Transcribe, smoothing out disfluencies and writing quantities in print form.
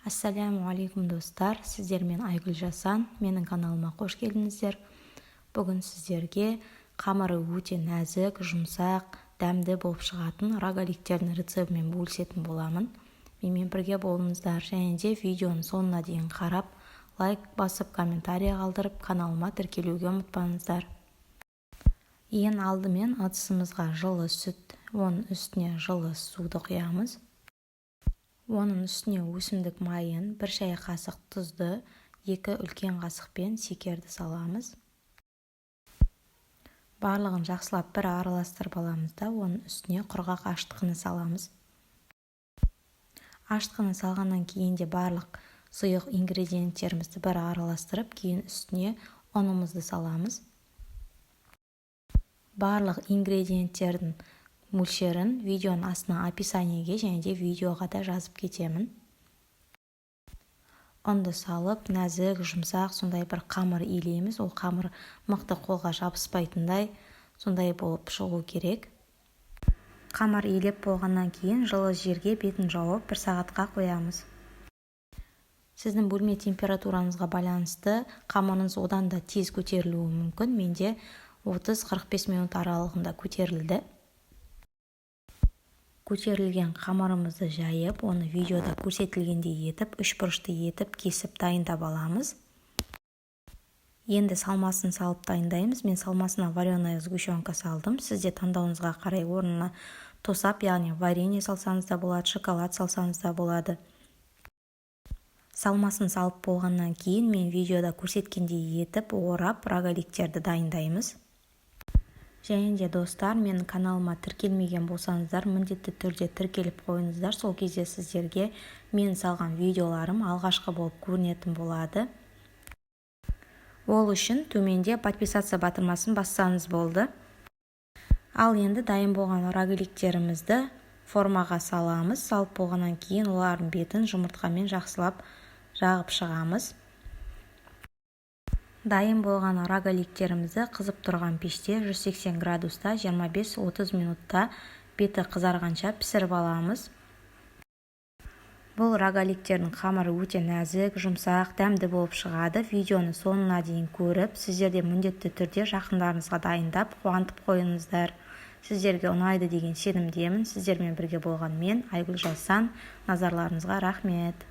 Ассаляму алейкум достар, сіздермен Айгүл Жасан, менің каналыма қош келдіңіздер. Бүгін сіздерге қамыры өте нәзік, жұмсақ, дәмді болып шығатын рогаликтердің рецебімен бөлісетін боламын. Менімен бірге болыңыздар, және де видеоның соңына дейін қарап, лайк басып, комментарий қалдырып, каналыма тіркелуге ұмытпаңыздар. Ең алдымен ыдысымызға жылы сүт, оның үстіне жылы суды құямыз. Оның үстіне өсімдік майын, 1 шай қасық тұзды, 2 үлкен қасықпен секерді саламыз. Барлығын жақсылап бір араластырып аламыз да, оның үстіне құрғақ аштықыны саламыз. Аштықыны салғаннан кейін де барлық сұйық ингредиенттерімізді бір араластырып, кейін үстіне ұнымызды саламыз. Барлық ингредиенттердің мөлшерін видеоның астына описаниеге және де видеоға да жазып кетемін. Ұнды салып, нәзік, жұмсақ, сондай бір қамыр илейміз. Ол қамыр мықты қолға жабыспайтындай, сондай болып шығу керек. Қамыр илеп болғаннан кейін жылы жерге бетін жауып 1 сағатқа қоямыз. Сіздің бөлме температураңызға байланысты қамырыңыз одан да тез көтерілуі мүмкін. Менде 30-45 минут аралығында көтерілді. Көтерілген қамырымызды жайып, оны видеода көрсетілгендей етіп, 3 бұрышты етіп, кесіп дайындап аламыз. Енді салмасын салып дайындаймыз. Мен салмасына вареная сгущенка салдым. Сізде таңдауыңызға қарай орнына тосап, яғни варенье салсаңыз да болады, шоколад салсаңыз да болады. Салмасын салып болғаннан кейін мен видеода көрсеткендей етіп, орап, рогаликтерді дайындаймыз. Және де достар, менің каналыма тіркелмеген болсаңыздар, міндетті түрде тіркеліп қойыңыздар. Сол кезде сіздерге мен салған видеоларым алғашқы болып көрінетін болады. Ол үшін төменде подписаться батырмасын бассаңыз болды. Ал енді дайын болған рогаликтерімізді формаға саламыз. Салып болғаннан кейін олардың бетін жұмыртқамен жақсылап жағып шығамыз. Дайын болған рогаликтерімізді қызып тұрған пеште 180 градуста 25-30 минутта беті қызарғанша пісіріп аламыз. Бұл рогаликтердің қамыры өте нәзік, жұмсақ, дәмді болып шығады. Видеоны соңына дейін көріп, сіздерде міндетті түрде жақындарыңызға дайындап, қуантып қойыңыздар. Сіздерге ұнайды деген сенімдемін. Сіздермен бірге болған мен, Айгүл Жасан. Назарларыңызға рахмет.